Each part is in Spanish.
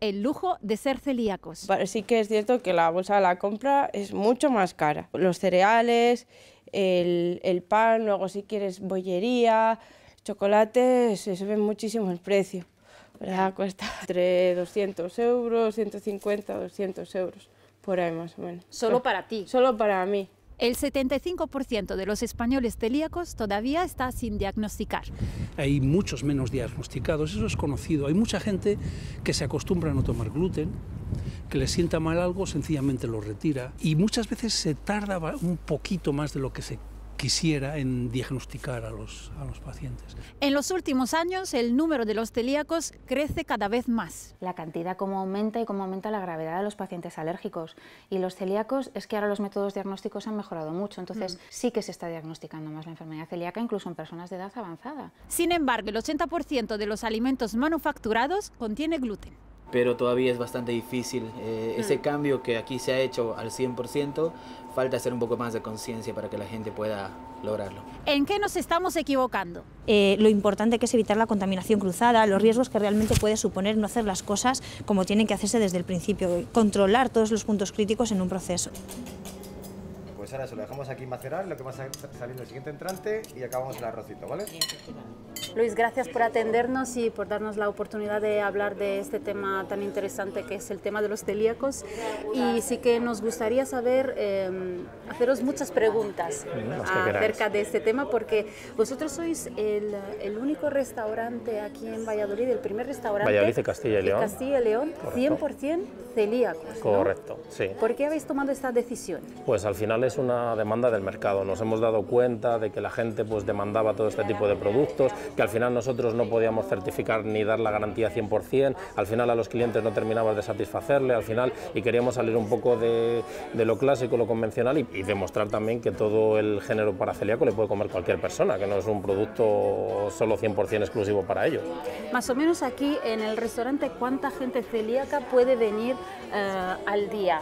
el lujo de ser celíacos. Sí que es cierto que la bolsa de la compra es mucho más cara. Los cereales, el pan, luego si quieres bollería, chocolate, se sube muchísimo el precio. ¿Verdad? Cuesta entre 200 euros, 150, 200 euros, por ahí más o menos. ¿Solo para ti? Solo para mí. El 75% de los españoles celíacos todavía está sin diagnosticar. Hay muchos menos diagnosticados, eso es conocido. Hay mucha gente que se acostumbra a no tomar gluten, que le sienta mal algo, sencillamente lo retira. Y muchas veces se tarda un poquito más de lo que se quisiera en diagnosticar a los pacientes. En los últimos años, el número de los celíacos crece cada vez más. La cantidad como aumenta y cómo aumenta la gravedad de los pacientes alérgicos. Y los celíacos, es que ahora los métodos diagnósticos han mejorado mucho, entonces sí que se está diagnosticando más la enfermedad celíaca, incluso en personas de edad avanzada. Sin embargo, el 80% de los alimentos manufacturados contiene gluten. Pero todavía es bastante difícil. Ese cambio que aquí se ha hecho al 100%, falta hacer un poco más de conciencia para que la gente pueda lograrlo. ¿En qué nos estamos equivocando? Lo importante que es evitar la contaminación cruzada, los riesgos que realmente puede suponer no hacer las cosas como tienen que hacerse desde el principio, controlar todos los puntos críticos en un proceso. Pues ahora se lo dejamos aquí macerar, lo que va a salir el siguiente entrante y acabamos el arrocito, ¿vale? Luis, gracias por atendernos y por darnos la oportunidad de hablar de este tema tan interesante que es el tema de los celíacos. Y sí que nos gustaría saber, haceros muchas preguntas acerca de este tema, porque vosotros sois el único restaurante aquí en Valladolid, el primer restaurante Valladolid de Castilla y León. Castilla y León, 100% celíacos, ¿no? Correcto, sí. ¿Por qué habéis tomado esta decisión? Pues al final es una demanda del mercado. Nos hemos dado cuenta de que la gente pues demandaba todo este tipo de productos, que al final nosotros no podíamos certificar ni dar la garantía 100%, al final a los clientes no terminaba de satisfacerle, al final, y queríamos salir un poco de lo clásico, lo convencional y demostrar también que todo el género paracelíaco le puede comer cualquier persona, que no es un producto solo 100% exclusivo para ellos. Más o menos aquí en el restaurante, ¿cuánta gente celíaca puede venir al día?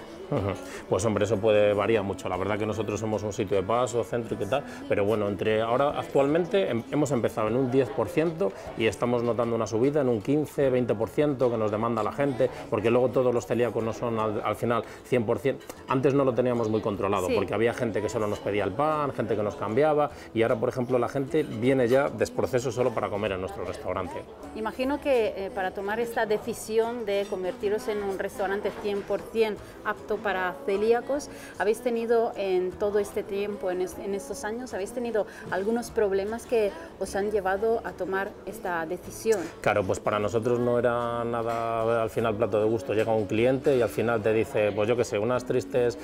Pues hombre, eso puede variar mucho. La verdad que nosotros somos un sitio de paso, céntrico y tal, pero bueno, ahora actualmente hemos empezado en un 10% y estamos notando una subida en un 15-20% que nos demanda la gente, porque luego todos los celíacos no son al final 100%. Antes no lo teníamos muy controlado, porque había gente que solo nos pedía el pan, gente que nos cambiaba, y ahora, por ejemplo, la gente viene ya desproceso solo para comer en nuestro restaurante. Imagino que para tomar esta decisión de convertiros en un restaurante 100% apto para celíacos, habéis tenido en todo este tiempo, en estos años, habéis tenido algunos problemas que os han llevado a tomar esta decisión. Claro, pues para nosotros no era nada al final plato de gusto. Llega un cliente y al final te dice, pues yo qué sé, unas tristes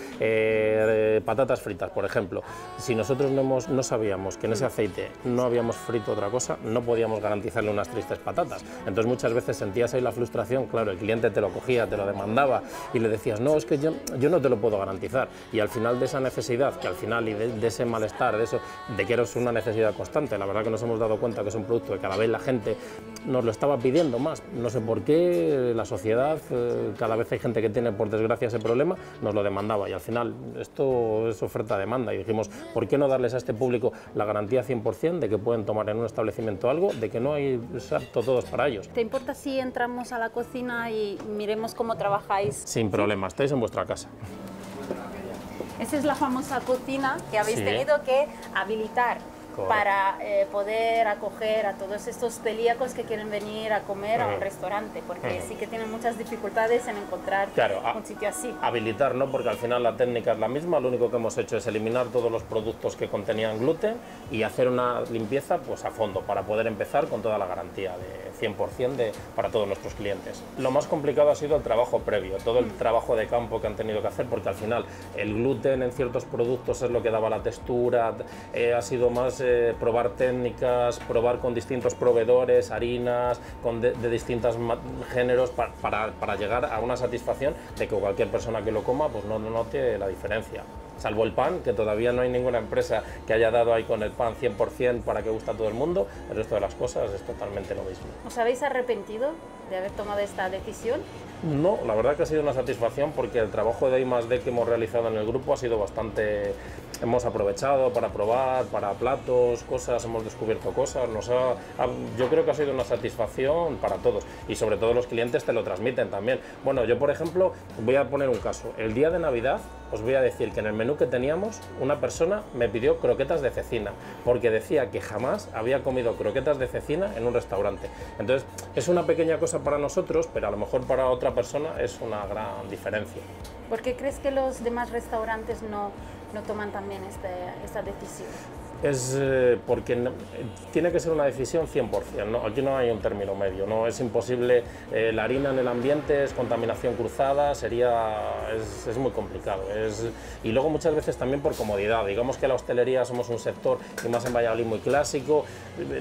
patatas fritas, por ejemplo. Si nosotros no sabíamos que en ese aceite no habíamos frito otra cosa, no podíamos garantizarle unas tristes patatas. Entonces muchas veces sentías ahí la frustración, claro, el cliente te lo cogía, te lo demandaba y le decías, no, es que yo no te lo puedo garantizar, y al final de esa necesidad, que al final y de ese malestar, de que era una necesidad constante, la verdad que nos hemos dado cuenta que es un producto que cada vez la gente nos lo estaba pidiendo más, no sé por qué, la sociedad, cada vez hay gente que tiene por desgracia ese problema, nos lo demandaba, y al final esto es oferta-demanda, y dijimos, ¿por qué no darles a este público la garantía 100% de que pueden tomar en un establecimiento algo, de que no hay apto todos para ellos? ¿Te importa si entramos a la cocina y miremos cómo trabajáis? Sin problema, estáis en vuestra casa. Esa es la famosa cocina que habéis tenido que habilitar. Correcto. Para poder acoger a todos estos celíacos que quieren venir a comer a un restaurante, porque sí que tienen muchas dificultades en encontrar un sitio así. Habilitar no, porque al final la técnica es la misma, lo único que hemos hecho es eliminar todos los productos que contenían gluten y hacer una limpieza pues a fondo para poder empezar con toda la garantía de 100% para todos nuestros clientes. Lo más complicado ha sido el trabajo previo, todo el trabajo de campo que han tenido que hacer, porque al final el gluten en ciertos productos es lo que daba la textura, ha sido más probar técnicas, probar con distintos proveedores, harinas, de distintos géneros para llegar a una satisfacción de que cualquier persona que lo coma pues no note la diferencia. Salvo el pan, que todavía no hay ninguna empresa que haya dado ahí con el pan 100% para que guste a todo el mundo, el resto de las cosas es totalmente lo mismo. ¿Os habéis arrepentido de haber tomado esta decisión? No, la verdad que ha sido una satisfacción porque el trabajo de I+D que hemos realizado en el grupo ha sido bastante hemos aprovechado para probar, para platos, cosas, hemos descubierto cosas, yo creo que ha sido una satisfacción para todos y sobre todo los clientes te lo transmiten también. Bueno, yo por ejemplo, voy a poner un caso, el día de Navidad os voy a decir que en el menú que teníamos una persona me pidió croquetas de cecina, porque decía que jamás había comido croquetas de cecina en un restaurante. Entonces, es una pequeña cosa para nosotros, pero a lo mejor para otra persona es una gran diferencia. ¿Por qué crees que los demás restaurantes no toman también esta decisión? Es porque tiene que ser una decisión 100%, ¿no? Aquí no hay un término medio, ¿no? Es imposible, la harina en el ambiente es contaminación cruzada, es muy complicado. Y luego muchas veces también por comodidad, digamos que la hostelería somos un sector, y más en Valladolid, muy clásico,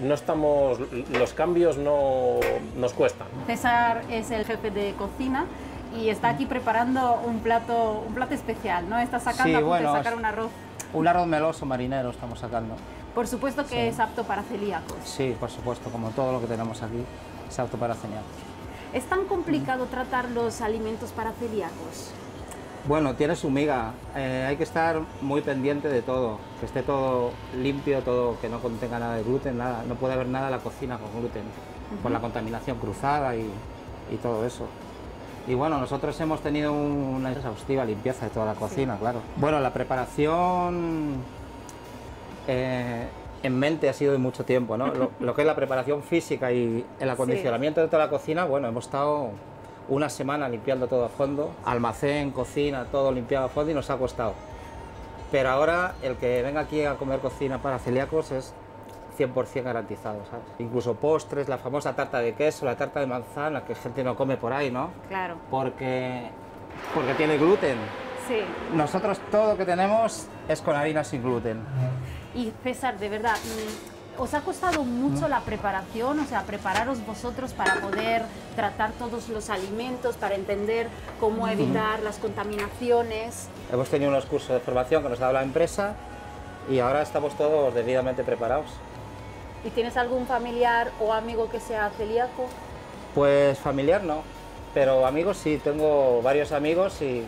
los cambios no nos cuestan. César es el jefe de cocina y está aquí preparando un plato especial, ¿no? Está sacando a sacar un arroz. Un arroz meloso marinero estamos sacando. Por supuesto que es apto para celíacos. Sí, por supuesto, como todo lo que tenemos aquí, es apto para celíacos. ¿Es tan complicado tratar los alimentos para celíacos? Bueno, tiene su miga. Hay que estar muy pendiente de todo, que esté todo limpio, todo que no contenga nada de gluten, nada. No puede haber nada en la cocina con gluten, por la contaminación cruzada y todo eso. Y bueno, nosotros hemos tenido una exhaustiva limpieza de toda la cocina, claro. Bueno, la preparación en mente ha sido de mucho tiempo, ¿no? Lo que es la preparación física y el acondicionamiento de toda la cocina, bueno, hemos estado una semana limpiando todo a fondo, almacén, cocina, todo limpiado a fondo y nos ha costado. Pero ahora el que venga aquí a comer cocina para celíacos es 100% garantizado, ¿sabes? Incluso postres, la famosa tarta de queso, la tarta de manzana, que gente no come por ahí, ¿no? Claro. Porque tiene gluten. Sí. Nosotros todo lo que tenemos es con harina sin gluten. Y César, de verdad, ¿os ha costado mucho la preparación? O sea, prepararos vosotros para poder tratar todos los alimentos, para entender cómo evitar las contaminaciones. Hemos tenido unos cursos de formación que nos ha dado la empresa y ahora estamos todos debidamente preparados. ¿Y tienes algún familiar o amigo que sea celíaco? Pues familiar no, pero amigos sí, tengo varios amigos y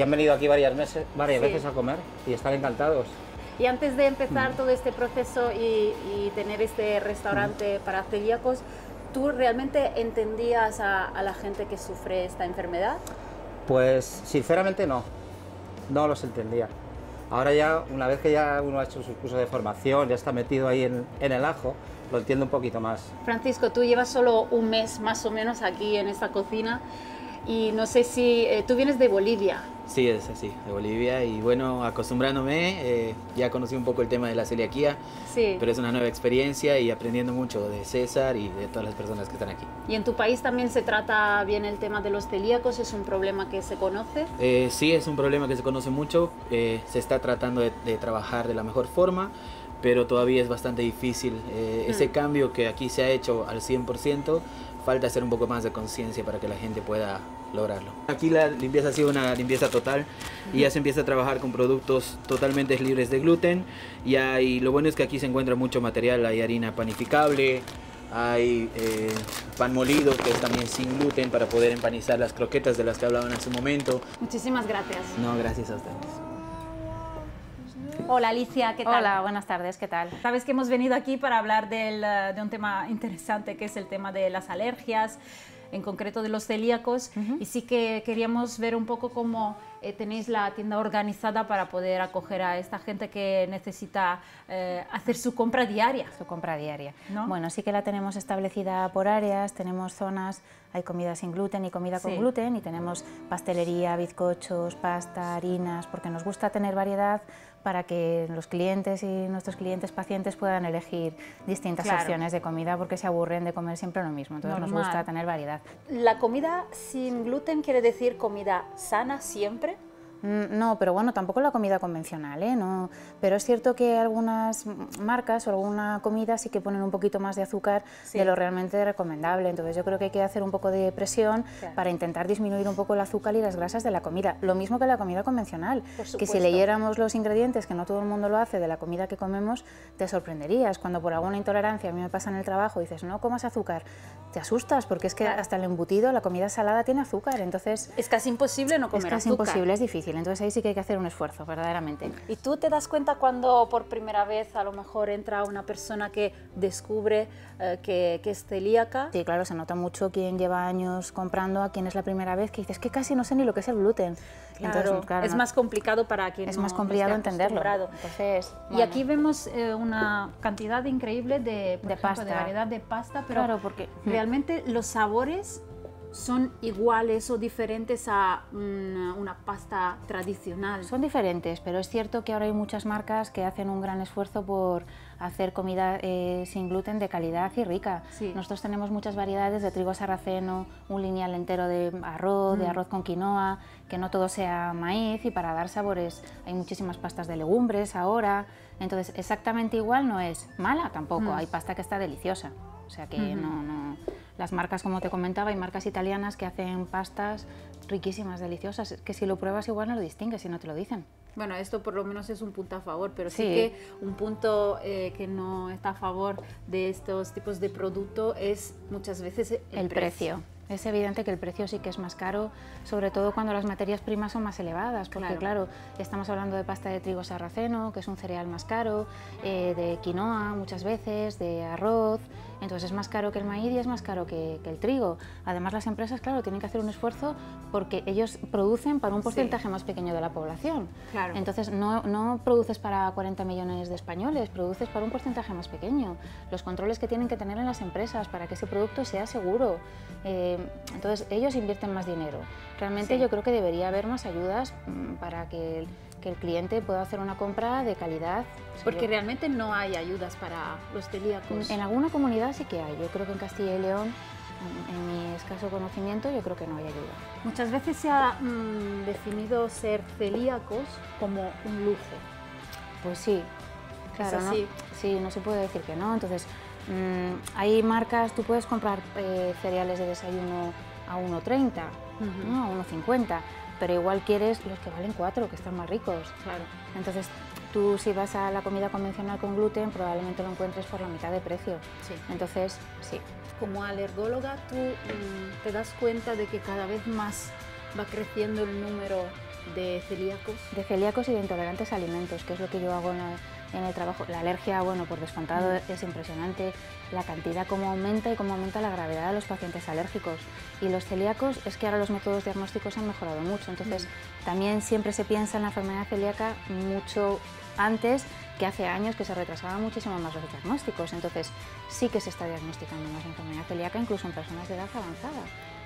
han venido aquí varias veces a comer y están encantados. Y antes de empezar todo este proceso y tener este restaurante para celíacos, ¿tú realmente entendías a la gente que sufre esta enfermedad? Pues sinceramente no los entendía. Ahora ya, una vez que ya uno ha hecho su curso de formación, ya está metido ahí en el ajo, lo entiendo un poquito más. Francisco, tú llevas solo un mes más o menos aquí en esta cocina y no sé si tú vienes de Bolivia. Sí, es así, de Bolivia, y bueno, acostumbrándome, ya conocí un poco el tema de la celiaquía, pero es una nueva experiencia y aprendiendo mucho de César y de todas las personas que están aquí. ¿Y en tu país también se trata bien el tema de los celíacos? ¿Es un problema que se conoce? Sí, es un problema que se conoce mucho, se está tratando de trabajar de la mejor forma, pero todavía es bastante difícil. Ese cambio que aquí se ha hecho al 100%, falta hacer un poco más de conciencia para que la gente pueda lograrlo. Aquí la limpieza ha sido una limpieza total y ya se empieza a trabajar con productos totalmente libres de gluten. Y lo bueno es que aquí se encuentra mucho material, hay harina panificable, hay pan molido que es también sin gluten para poder empanizar las croquetas de las que hablaban hace un momento. Muchísimas gracias. No, gracias a ustedes. Hola Alicia, ¿qué tal? Hola, buenas tardes, ¿qué tal? Sabes que hemos venido aquí para hablar de un tema interesante que es el tema de las alergias, en concreto de los celíacos, y sí que queríamos ver un poco cómo tenéis la tienda organizada para poder acoger a esta gente que necesita hacer su compra diaria. Su compra diaria. ¿No? Bueno, sí que la tenemos establecida por áreas, tenemos zonas, hay comida sin gluten y comida con gluten, y tenemos pastelería, bizcochos, pasta, harinas, porque nos gusta tener variedad para que los clientes y nuestros clientes pacientes puedan elegir distintas opciones de comida, porque se aburren de comer siempre lo mismo, entonces nos gusta tener variedad. ¿La comida sin gluten quiere decir comida sana siempre? No, pero bueno, tampoco la comida convencional, ¿eh? No, pero es cierto que algunas marcas o alguna comida sí que ponen un poquito más de azúcar de lo realmente recomendable, entonces yo creo que hay que hacer un poco de presión para intentar disminuir un poco el azúcar y las grasas de la comida, lo mismo que la comida convencional, que si leyéramos los ingredientes, que no todo el mundo lo hace, de la comida que comemos, te sorprenderías. Cuando por alguna intolerancia a mí me pasa en el trabajo y dices no comas azúcar, te asustas porque es que hasta el embutido, la comida salada tiene azúcar, entonces es casi imposible no comer azúcar. Es casi imposible, es difícil. difícil, entonces ahí sí que hay que hacer un esfuerzo, verdaderamente. ¿Y tú te das cuenta cuando por primera vez a lo mejor entra una persona que descubre que es celíaca? Sí, claro, se nota mucho quien lleva años comprando a quien es la primera vez, que dices que casi no sé ni lo que es el gluten. Claro, entonces, claro, es más complicado para quien es no, más complicado no esté entenderlo. acostumbrado. Entonces, Y aquí vemos una cantidad increíble de pasta, de variedad de pasta, pero claro, porque realmente los sabores son iguales o diferentes a una pasta tradicional. son diferentes, pero es cierto que ahora hay muchas marcas que hacen un gran esfuerzo por hacer comida sin gluten de calidad y rica. Sí. Nosotros tenemos muchas variedades de trigo sarraceno, un lineal entero de arroz con quinoa, que no todo sea maíz, y para dar sabores hay muchísimas pastas de legumbres ahora. Entonces, exactamente igual no es mala tampoco, hay pasta que está deliciosa. O sea que no... Las marcas, como te comentaba, hay marcas italianas que hacen pastas riquísimas, deliciosas, que si lo pruebas igual no lo distingues si no te lo dicen. Bueno, esto por lo menos es un punto a favor, pero sí, Sí. que un punto que no está a favor de estos tipos de producto es muchas veces el precio. Es evidente que el precio sí que es más caro, sobre todo cuando las materias primas son más elevadas, porque claro, estamos hablando de pasta de trigo sarraceno, que es un cereal más caro, de quinoa muchas veces, de arroz, entonces es más caro que el maíz y es más caro que el trigo. Además, las empresas, claro, tienen que hacer un esfuerzo porque ellos producen para un porcentaje más pequeño de la población. Claro. Entonces no produces para 40 millones de españoles, produces para un porcentaje más pequeño. Los controles que tienen que tener en las empresas para que ese producto sea seguro. Entonces ellos invierten más dinero. Realmente yo creo que debería haber más ayudas para que el cliente pueda hacer una compra de calidad. Porque realmente no hay ayudas para los celíacos. En alguna comunidad sí que hay. Yo creo que en Castilla y León, en mi escaso conocimiento, yo creo que no hay ayuda. Muchas veces se ha definido ser celíacos como un lujo. Pues sí, claro, ¿Es así? ¿no? Sí, no se puede decir que no. Entonces, hay marcas, tú puedes comprar cereales de desayuno a 1,30, ¿no? A 1,50, pero igual quieres los que valen 4, que están más ricos. Claro. Entonces, tú si vas a la comida convencional con gluten, probablemente lo encuentres por la mitad de precio. Sí. Entonces, sí. Como alergóloga, tú te das cuenta de que cada vez más va creciendo el número de celíacos. De celíacos y de intolerantes a alimentos, que es lo que yo hago en el trabajo. La alergia, bueno, por descontado, es impresionante la cantidad, cómo aumenta y cómo aumenta la gravedad de los pacientes alérgicos. Y los celíacos, es que ahora los métodos diagnósticos han mejorado mucho, entonces también siempre se piensa en la enfermedad celíaca mucho antes que hace años, que se retrasaban muchísimo más los diagnósticos. Entonces sí que se está diagnosticando más la enfermedad celíaca, incluso en personas de edad avanzada,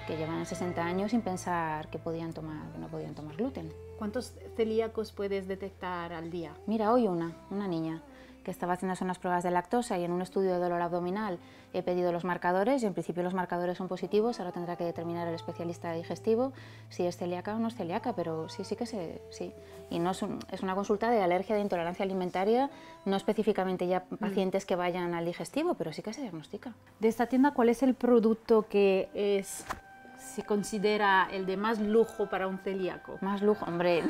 que llevan 60 años sin pensar que no podían tomar gluten. ¿Cuántos celíacos puedes detectar al día? Mira, hoy una niña que estaba haciéndose unas pruebas de lactosa y en un estudio de dolor abdominal he pedido los marcadores y en principio los marcadores son positivos, ahora tendrá que determinar el especialista digestivo si es celíaca o no es celíaca, pero sí. Y no es una consulta de alergia, de intolerancia alimentaria, no específicamente ya pacientes que vayan al digestivo, pero sí que se diagnostica. De esta tienda, ¿cuál es el producto que se considera el de más lujo para un celíaco? Más lujo, hombre,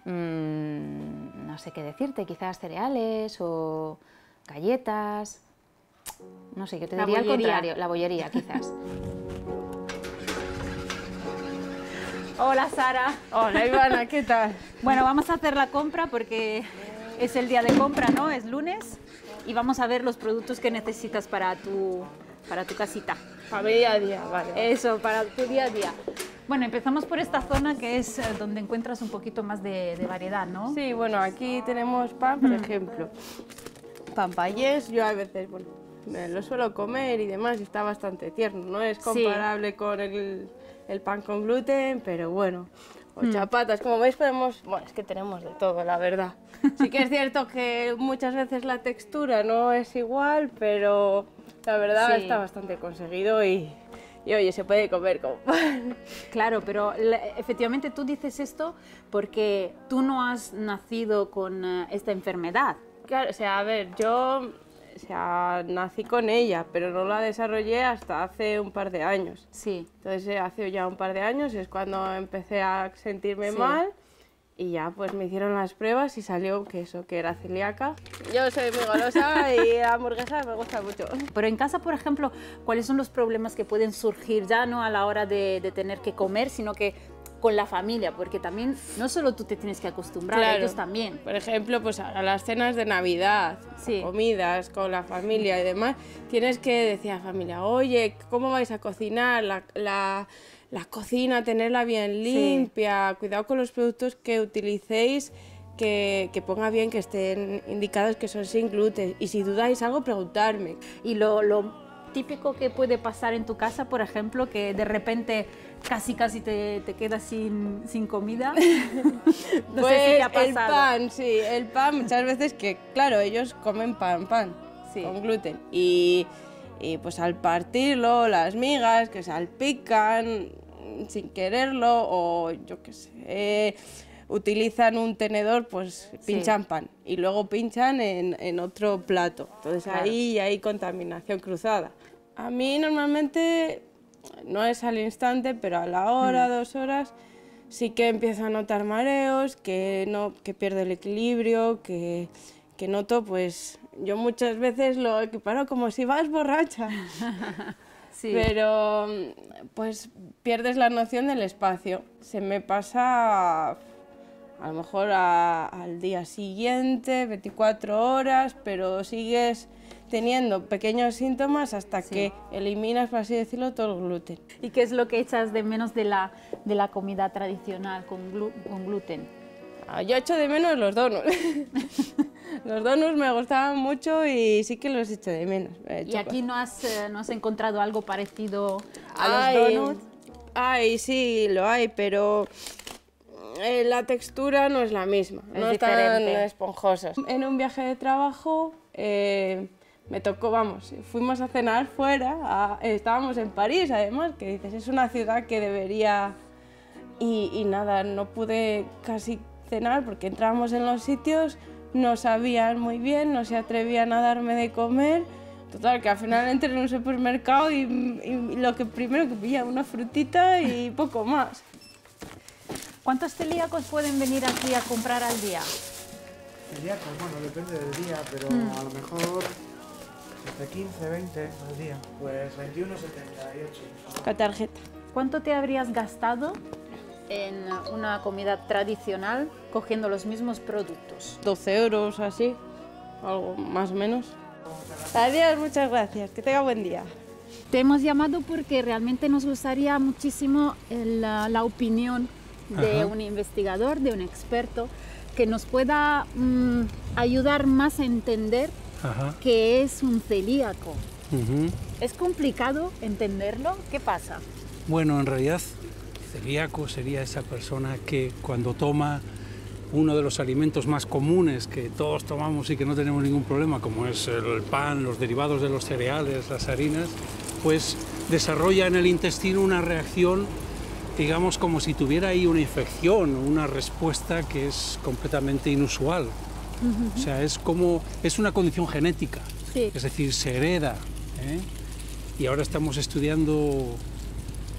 no sé qué decirte, quizás cereales o galletas, no sé, yo te diría al contrario, la bollería quizás. Hola Sara. Hola Ivana, ¿qué tal? Bueno, vamos a hacer la compra porque es el día de compra, ¿no? Es lunes y vamos a ver los productos que necesitas para tu casita. Para mi día a día, vale. Eso, para tu día a día. Bueno, empezamos por esta zona que es donde encuentras un poquito más de variedad, ¿no? Sí, bueno, aquí tenemos pan, por ejemplo. Pan payés, yo a veces, bueno, me lo suelo comer y demás, y está bastante tierno. No es comparable con el pan con gluten, pero bueno. O chapatas, como veis podemos, bueno, es que tenemos de todo, la verdad. Sí que es cierto que muchas veces la textura no es igual, pero la verdad está bastante conseguido y oye, se puede comer como... Claro, pero efectivamente tú dices esto porque tú no has nacido con esta enfermedad. Claro, o sea, a ver, yo nací con ella, pero no la desarrollé hasta hace un par de años. Sí. Entonces, hace ya un par de años es cuando empecé a sentirme mal y ya pues me hicieron las pruebas y salió que era celíaca. Yo soy muy golosa y la hamburguesa me gusta mucho. Pero en casa, por ejemplo, ¿cuáles son los problemas que pueden surgir ya no a la hora de tener que comer, sino que con la familia, porque también no solo tú te tienes que acostumbrar, Claro. ellos también. Por ejemplo, pues a las cenas de Navidad, Sí. comidas con la familia y demás, tienes que decir a la familia, oye, ¿cómo vais a cocinar? La cocina, tenerla bien limpia, cuidado con los productos que utilicéis, que ponga bien, que estén indicados que son sin gluten. Y si dudáis algo, preguntarme. Y lo típico que puede pasar en tu casa, por ejemplo, que de repente casi te quedas sin comida. No Pues sé si te ha el pasado. pan, sí, el pan muchas veces que, claro, ellos comen pan Sí. con gluten y pues al partirlo, las migas que salpican sin quererlo o yo qué sé, utilizan un tenedor, pues pinchan pan y luego pinchan en otro plato. Entonces Claro. ahí hay contaminación cruzada. A mí normalmente no es al instante, pero a la hora, 2 horas, sí que empiezo a notar mareos, que pierdo el equilibrio, que noto, pues yo muchas veces lo equiparo como si vas borracha. Sí. Pero pues pierdes la noción del espacio. Se me pasa a lo mejor al día siguiente, 24 horas, pero sigues teniendo pequeños síntomas hasta que eliminas, por así decirlo, todo el gluten. ¿Y qué es lo que echas de menos de la comida tradicional con gluten? Yo echo de menos los donuts. Los donuts me gustaban mucho y sí que los echo de menos. ¿Y aquí no has encontrado algo parecido a los donuts? Sí, lo hay, pero la textura no es la misma, Es no diferente. están esponjosas. En un viaje de trabajo me tocó, fuimos a cenar fuera, estábamos en París además, que dices, es una ciudad que debería... Y nada, no pude casi cenar porque entrábamos en los sitios, no sabían muy bien, no se atrevían a darme de comer. Total, que al final entré en un supermercado y lo que primero que pillé, una frutita y poco más. ¿Cuántos celíacos pueden venir aquí a comprar al día? Celíacos, bueno, depende del día, pero a lo mejor entre 15, 20 al día. Pues 21,78. La tarjeta. ¿Cuánto te habrías gastado en una comida tradicional cogiendo los mismos productos? 12 euros así, algo más o menos. Adiós, muchas gracias, que tenga buen día. Te hemos llamado porque realmente nos gustaría muchísimo la opinión de un investigador, de un experto, que nos pueda ayudar más a entender qué es un celíaco. ¿Es complicado entenderlo? ¿Qué pasa? Bueno, en realidad, celíaco sería esa persona que cuando toma uno de los alimentos más comunes que todos tomamos y que no tenemos ningún problema, como es el pan, los derivados de los cereales, las harinas, pues desarrolla en el intestino una reacción, digamos, como si tuviera ahí una infección, una respuesta que es completamente inusual. O sea, es una condición genética, es decir, se hereda. Y ahora estamos estudiando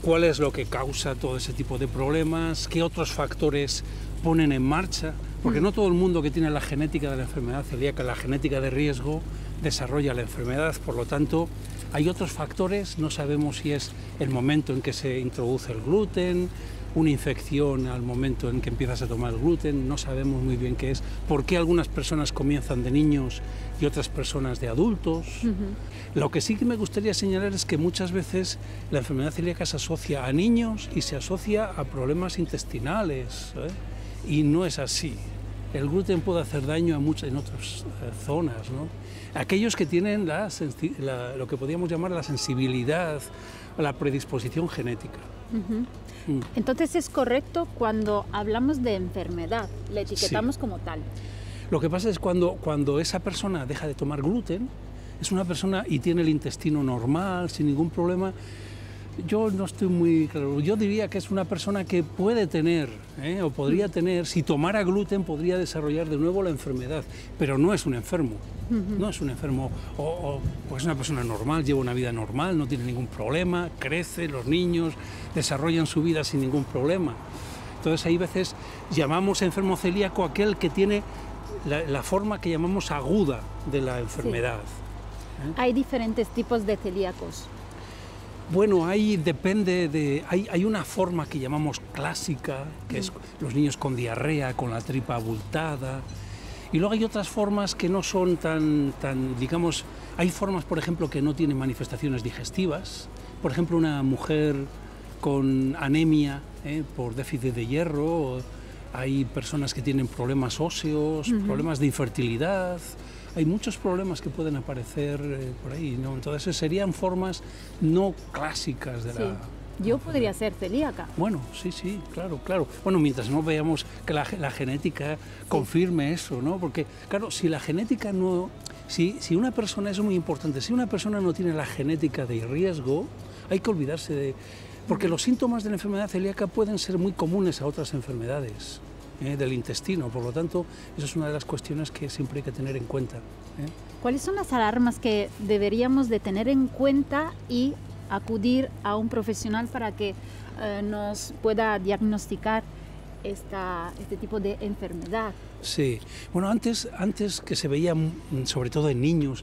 cuál es lo que causa todo ese tipo de problemas, qué otros factores ponen en marcha, porque no todo el mundo que tiene la genética de la enfermedad celíaca, la genética de riesgo, desarrolla la enfermedad. Por lo tanto, hay otros factores, no sabemos si es el momento en que se introduce el gluten, una infección al momento en que empiezas a tomar el gluten, no sabemos muy bien qué es, por qué algunas personas comienzan de niños y otras personas de adultos. Lo que sí que me gustaría señalar es que muchas veces la enfermedad celíaca se asocia a niños y se asocia a problemas intestinales, y no es así. El gluten puede hacer daño en otras zonas, ¿no? Aquellos que tienen lo que podríamos llamar la sensibilidad, la predisposición genética. Entonces es correcto cuando hablamos de enfermedad, le etiquetamos como tal. Lo que pasa es cuando esa persona deja de tomar gluten, es una persona y tiene el intestino normal, sin ningún problema. Yo no estoy muy claro. Yo diría que es una persona que puede tener, o podría tener, si tomara gluten, podría desarrollar de nuevo la enfermedad, pero no es un enfermo. No es un enfermo, pues es una persona normal, lleva una vida normal, no tiene ningún problema, crece, los niños desarrollan su vida sin ningún problema. Entonces, hay veces llamamos enfermo celíaco aquel que tiene la forma que llamamos aguda de la enfermedad. Hay diferentes tipos de celíacos. Bueno, ahí depende de... Hay una forma que llamamos clásica, que es los niños con diarrea, con la tripa abultada. Y luego hay otras formas que no son tan, digamos... Hay formas, por ejemplo, que no tienen manifestaciones digestivas. Por ejemplo, una mujer con anemia por déficit de hierro. Hay personas que tienen problemas óseos, problemas de infertilidad. Hay muchos problemas que pueden aparecer por ahí, ¿no? Entonces serían formas no clásicas de la... Yo podría ser celíaca. Bueno, sí, claro. Bueno, mientras no veamos que la genética confirme eso, ¿no? Porque, claro, si la genética no... Si una persona, eso es muy importante, si una persona no tiene la genética de riesgo, hay que olvidarse de... Porque los síntomas de la enfermedad celíaca pueden ser muy comunes a otras enfermedades del intestino, por lo tanto, eso es una de las cuestiones que siempre hay que tener en cuenta. ¿Cuáles son las alarmas que deberíamos de tener en cuenta y acudir a un profesional para que nos pueda diagnosticar este tipo de enfermedad? Sí, bueno, antes que se veía sobre todo en niños,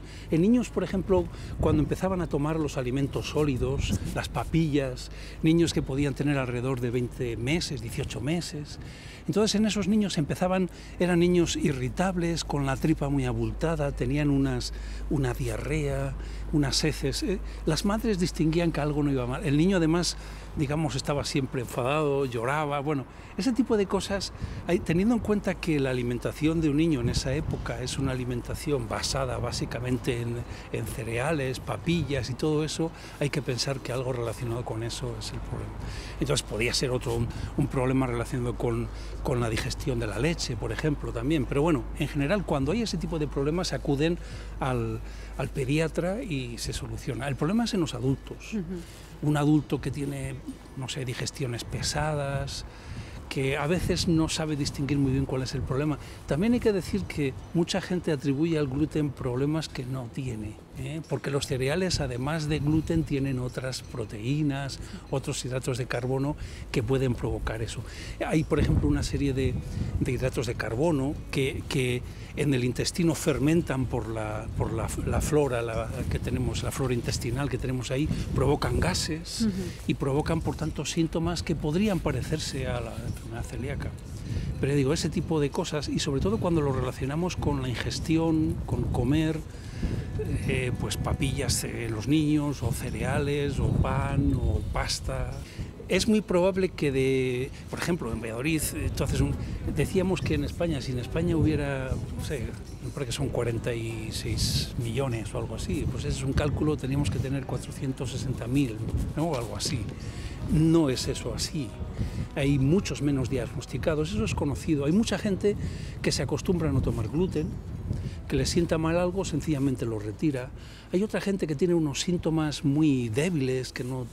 por ejemplo, cuando empezaban a tomar los alimentos sólidos, las papillas, niños que podían tener alrededor de 20 meses, 18 meses, entonces en esos niños eran niños irritables, con la tripa muy abultada, tenían una diarrea, unas heces. Las madres distinguían que algo no iba mal. El niño además, digamos, estaba siempre enfadado, lloraba, bueno, ese tipo de cosas, teniendo en cuenta que la alimentación de un niño en esa época es una alimentación basada básicamente en cereales, papillas y todo eso, hay que pensar que algo relacionado con eso es el problema. Entonces podía ser un problema relacionado con la digestión de la leche, por ejemplo, también, pero bueno, en general cuando hay ese tipo de problemas acuden al pediatra y se soluciona. El problema es en los adultos. Un adulto que tiene, no sé, digestiones pesadas, que a veces no sabe distinguir muy bien cuál es el problema. También hay que decir que mucha gente atribuye al gluten problemas que no tiene, porque los cereales, además de gluten, tienen otras proteínas, otros hidratos de carbono que pueden provocar eso. Hay, por ejemplo, una serie de hidratos de carbono que en el intestino fermentan por la flora que tenemos, la flora intestinal que tenemos ahí, provocan gases y provocan, por tanto, síntomas que podrían parecerse a la enfermedad celíaca. Pero digo, ese tipo de cosas, y sobre todo cuando lo relacionamos con la ingestión, con comer, pues papillas en los niños, o cereales, o pan, o pasta. Es muy probable que, por ejemplo, en Valladolid, entonces decíamos que en España, si en España hubiera, no sé, me parece que son 46 millones o algo así, pues ese es un cálculo, teníamos que tener 460.000, ¿no? O algo así. No es eso así. Hay muchos menos diagnosticados, eso es conocido. Hay mucha gente que se acostumbra a no tomar gluten, que le sienta mal algo, sencillamente lo retira. Hay otra gente que tiene unos síntomas muy débiles, que no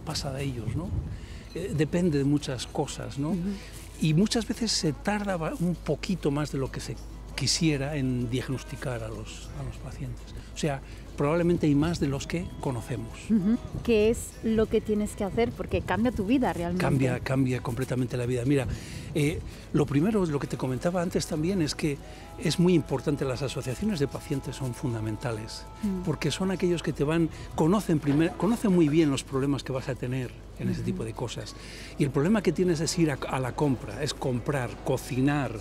pasa de ellos, ¿no? Depende de muchas cosas, ¿no? Y muchas veces se tarda un poquito más de lo que se quisiera en diagnosticar a los pacientes. O sea, probablemente hay más de los que conocemos. ¿Qué es lo que tienes que hacer? Porque cambia tu vida realmente. Cambia completamente la vida. Mira, lo primero, lo que te comentaba antes también, es que es muy importante, las asociaciones de pacientes son fundamentales, porque son aquellos que conocen muy bien los problemas que vas a tener en ese tipo de cosas. Y el problema que tienes es ir a la compra, es comprar, cocinar,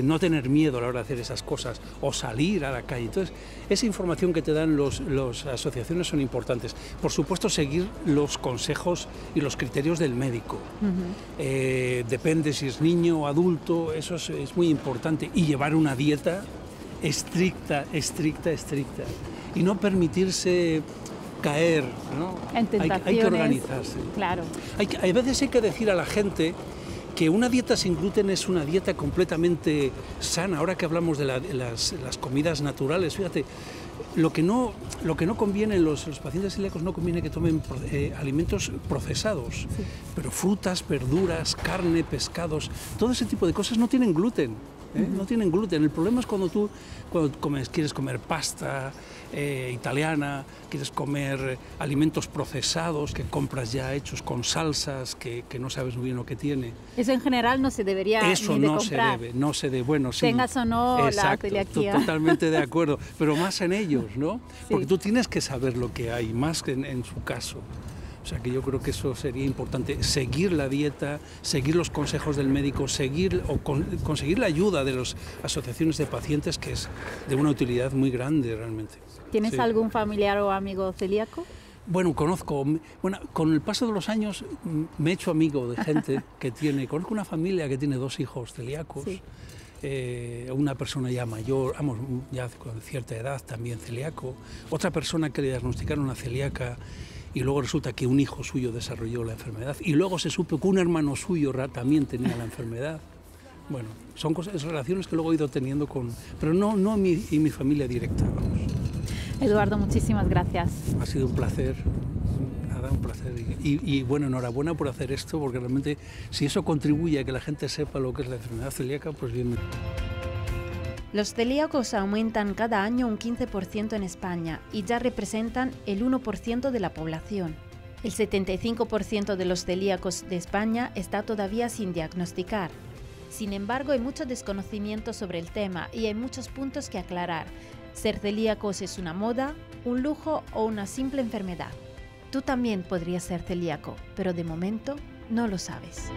no tener miedo a la hora de hacer esas cosas, o salir a la calle. Entonces, esa información que te dan las asociaciones son importantes. Por supuesto, seguir los consejos y los criterios del médico. Depende si es niño o adulto, eso es muy importante. Y llevar una dieta estricta. Y no permitirse caer, ¿no? En tentaciones. Hay que organizarse. Claro. A veces hay que decir a la gente que una dieta sin gluten es una dieta completamente sana. Ahora que hablamos de las comidas naturales, fíjate, lo que no conviene en los pacientes celíacos, no conviene que tomen alimentos procesados, pero frutas, verduras, carne, pescados, todo ese tipo de cosas no tienen gluten. No tienen gluten. El problema es cuando quieres comer pasta italiana, quieres comer alimentos procesados que compras ya hechos con salsas que no sabes muy bien lo que tiene. Eso en general no se debería Eso ni de no comprar. no se debe, bueno, sí. Tengas o no exacto, la celiaquía. Totalmente de acuerdo, pero más en ellos, ¿no? Sí. Porque tú tienes que saber lo que hay, más que en su caso. O sea que yo creo que eso sería importante, seguir la dieta, seguir los consejos del médico, conseguir la ayuda de las asociaciones de pacientes, que es de una utilidad muy grande realmente. ¿Tienes Sí. algún familiar o amigo celíaco? Bueno, con el paso de los años me he hecho amigo de gente conozco una familia que tiene 2 hijos celíacos, Sí. Una persona ya mayor, ya con cierta edad también celíaco, otra persona que le diagnosticaron una celíaca y luego resulta que un hijo suyo desarrolló la enfermedad y luego se supo que un hermano suyo también tenía la enfermedad. Bueno, son relaciones que luego he ido teniendo pero no en mi familia directa, vamos. Eduardo, muchísimas gracias. Ha sido un placer, nada, un placer. Y bueno, enhorabuena por hacer esto, porque realmente si eso contribuye a que la gente sepa lo que es la enfermedad celíaca, pues bien. Los celíacos aumentan cada año un 15% en España y ya representan el 1% de la población. El 75% de los celíacos de España está todavía sin diagnosticar. Sin embargo, hay mucho desconocimiento sobre el tema y hay muchos puntos que aclarar. ¿Ser celíacos es una moda, un lujo o una simple enfermedad? Tú también podrías ser celíaco, pero de momento no lo sabes.